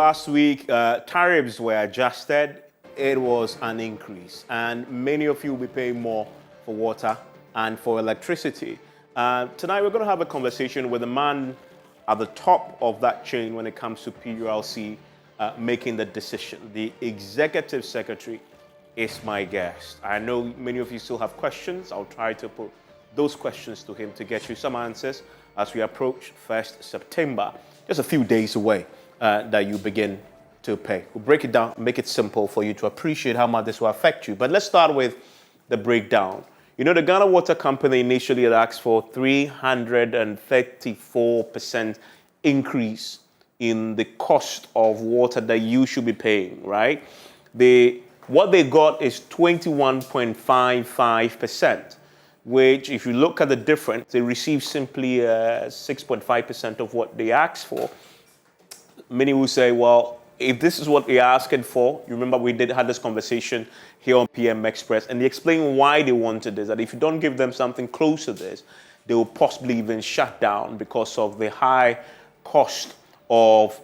last week, tariffs were adjusted. It was an increase, and many of you will be paying more for water and for electricity. Tonight, we're going to have a conversation with the man at the top of that chain when it comes to PURC making the decision. The Executive Secretary is my guest. I know many of you still have questions. I'll try to put those questions to him to get you some answers as we approach 1st September, just a few days away that you begin to pay. We'll break it down, make it simple for you to appreciate how much this will affect you. But let's start with the breakdown. You know, the Ghana Water Company initially had asked for 334% increase in the cost of water that you should be paying, right? What they got is 21.55%, which, if you look at the difference, they received simply 6.5% of what they asked for. Many will say, well, if this is what they're asking for, you remember we had this conversation here on PM Express, and they explained why they wanted this, that if you don't give them something close to this, they will possibly even shut down because of the high cost of,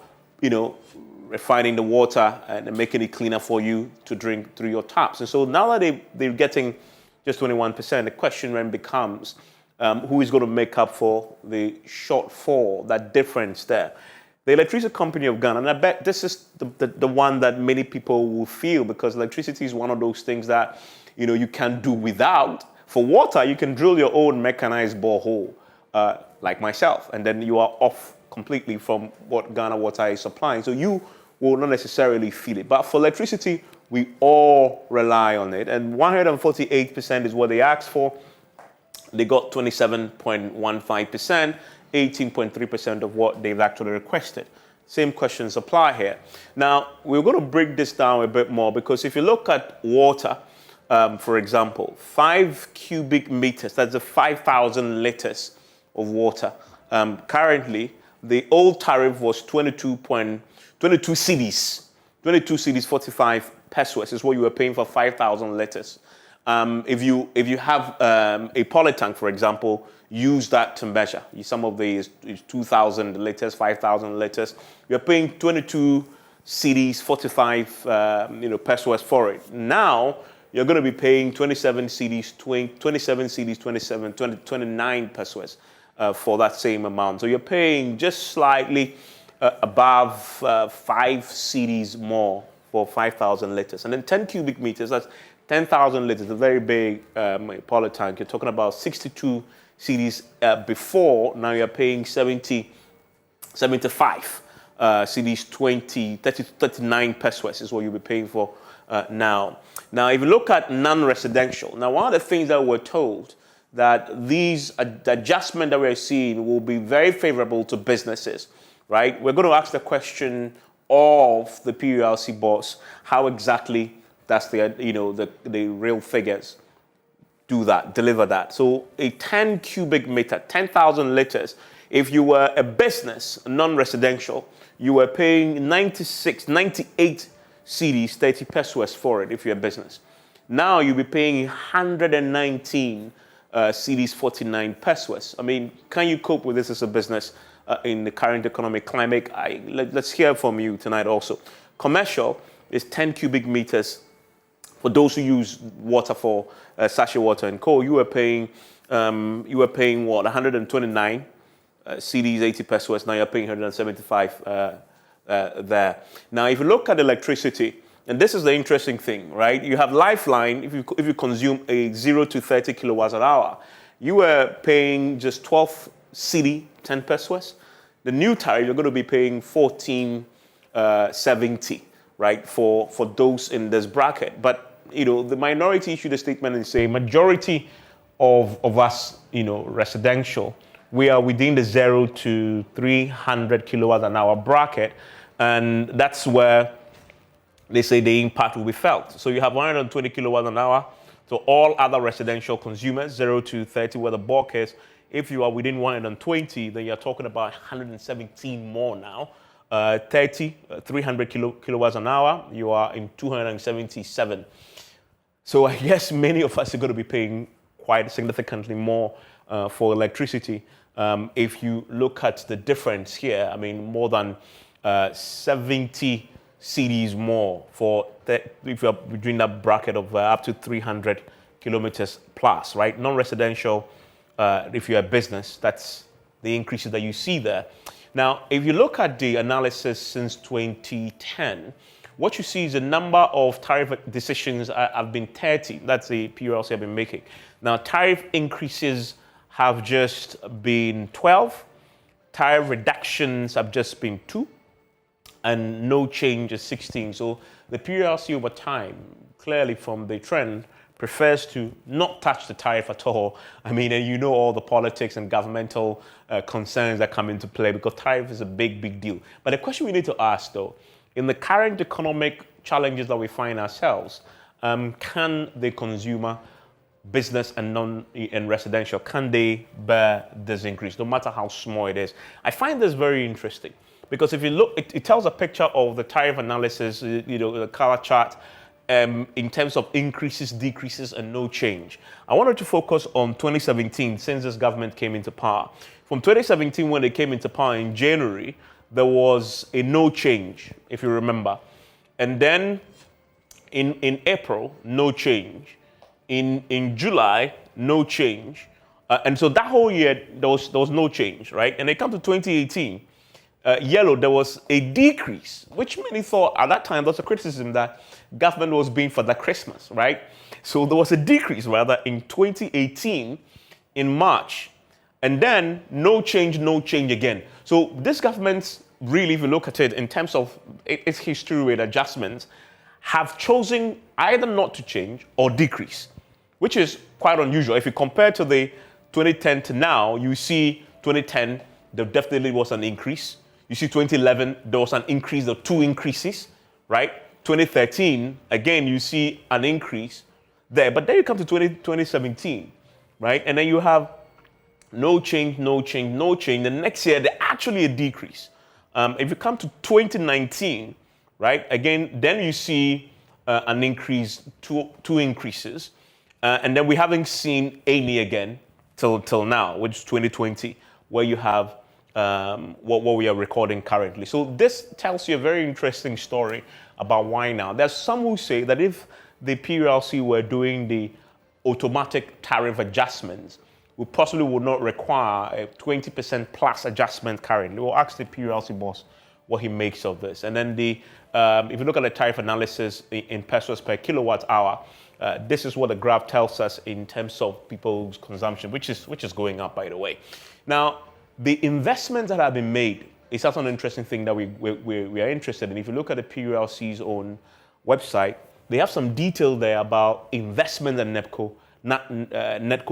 refining the water and making it cleaner for you to drink through your taps. And so now that they're getting just 21%, the question then becomes, who is going to make up for the shortfall, that difference there? The Electricity Company of Ghana, and I bet this is the one that many people will feel, because electricity is one of those things that, you can't do without. For water, you can drill your own mechanized borehole, like myself, and then you are off completely from what Ghana Water is supplying. So you will not necessarily feel it. But for electricity, we all rely on it. And 148% is what they asked for. They got 27.15%. 18.3% of what they've actually requested. Same questions apply here. Now, we're going to break this down a bit more, because if you look at water, for example, 5 cubic meters, that's 5,000 liters of water. Currently, the old tariff was 22 cedis, 45 pesos is what you were paying for 5,000 liters. If you have a polytank, for example, use that to measure. Some of these 2,000 liters, 5,000 liters. You're paying 22 cedis, 45 pesos for it. Now you're going to be paying 27 cedis, 29 pesos for that same amount. So you're paying just slightly above 5 cedis more for 5,000 liters. And then 10 cubic meters, that's 10,000 liters, a very big polytank. You're talking about 62 cedis before. Now you're paying 75 cedis, 39 pesos is what you'll be paying for now. Now, if you look at non-residential, now one of the things that we're told that these adjustment that we're seeing will be very favorable to businesses, right? We're going to ask the question of the PURC boss, how exactly does the real figures deliver that. So a 10 cubic meter, 10,000 liters, if you were a business, non-residential, you were paying 98 cedis, 30 pesos for it if you're a business. Now you'll be paying 119 cedis, 49 pesos. I mean, can you cope with this as a business in the current economic climate? Let's hear from you tonight also. Commercial is 10 cubic meters. For those who use water for sachet water and co, you were paying what, 129 cedis, 80 pesos. Now you're paying 175 there. Now, if you look at electricity, and this is the interesting thing, right? You have Lifeline. If you consume a 0 to 30 kilowatts an hour, you were paying just 12 cedi, 10 pesos. The new tariff, you're going to be paying 14.70. Right, for those in this bracket. But, the minority issued a statement and say majority of us, residential, we are within the 0 to 300 kilowatts an hour bracket. And that's where they say the impact will be felt. So you have 120 kilowatts an hour. So all other residential consumers, 0 to 30, where the bulk is. If you are within 120, then you're talking about 117 more now. 300 kilowatts an hour, you are in 277. So I guess many of us are going to be paying quite significantly more for electricity. If you look at the difference here, I mean, more than 70 cedis more for if you're between that bracket of up to 300 kilometers plus, right? Non-residential, if you're a business, that's the increases that you see there. Now, if you look at the analysis since 2010, what you see is the number of tariff decisions have been 30. That's the PURC have been making. Now, tariff increases have just been 12. Tariff reductions have just been 2. And no change is 16. So the PURC over time, clearly from the trend, prefers to not touch the tariff at all. I mean, and you know all the politics and governmental concerns that come into play, because tariff is a big, big deal. But the question we need to ask, though, in the current economic challenges that we find ourselves, can the consumer, business and residential, can they bear this increase, no matter how small it is? I find this very interesting, because if you look, it tells a picture of the tariff analysis, the color chart, in terms of increases, decreases, and no change. I wanted to focus on 2017, since this government came into power. From 2017, when they came into power in January, there was a no change, if you remember. And then in April, no change. In July, no change. And so that whole year, there was no change, right? And they come to 2018, yellow, there was a decrease, which many thought at that time, there was a criticism that government was being for the Christmas, right? So there was a decrease, rather, in 2018, in March. And then no change again. So this government, really, if you look at it in terms of its history with adjustments, have chosen either not to change or decrease, which is quite unusual. If you compare to the 2010 to now, you see 2010, there definitely was an increase. You see 2011, there was an increase, there were 2 increases, right? 2013, again, you see an increase there. But then you come to 2017, right? And then you have no change. The next year, there's actually a decrease. If you come to 2019, right, again, then you see an increase, two increases. And then we haven't seen any again till now, which is 2020, where you have what we are recording currently. So this tells you a very interesting story about why now. There's some who say that if the PURC were doing the automatic tariff adjustments, we possibly would not require a 20% plus adjustment currently. We'll ask the PURC boss what he makes of this. And then if you look at the tariff analysis in pesos per kilowatt hour, this is what the graph tells us in terms of people's consumption, which is going up, by the way. Now, the investments that have been made is also an interesting thing that we are interested in. If you look at the PURC's own website, they have some detail there about investment that NETCO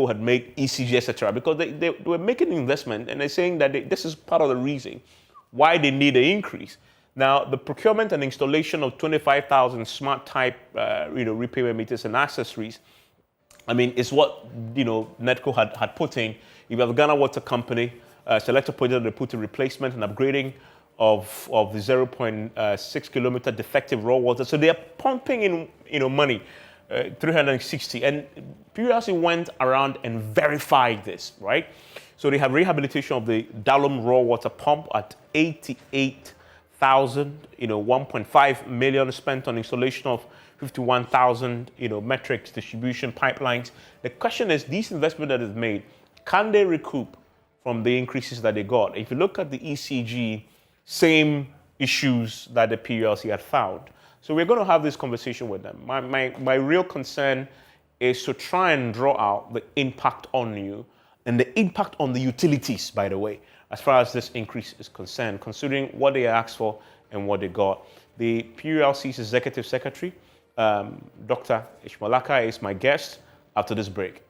had made, ECG, etc. Because they were making an investment, and they're saying that this is part of the reason why they need an increase. Now, the procurement and installation of 25,000 smart type repayment meters and accessories, I mean, is what NETCO had put in. If you have a Ghana Water Company, select a project, they put a replacement and upgrading of the 0.6 kilometer defective raw water. So they are pumping in money, 360. And PURC went around and verified this, right? So they have rehabilitation of the Dalum raw water pump at 88,000, 1.5 million spent on installation of 51,000, metrics distribution pipelines. The question is, these investment that is made, can they recoup from the increases that they got? If you look at the ECG, same issues that the PURC had found. So we're going to have this conversation with them. My real concern is to try and draw out the impact on you and the impact on the utilities, by the way, as far as this increase is concerned, considering what they asked for and what they got. The PURC's Executive Secretary, Dr. Ishmaelaka, is my guest after this break.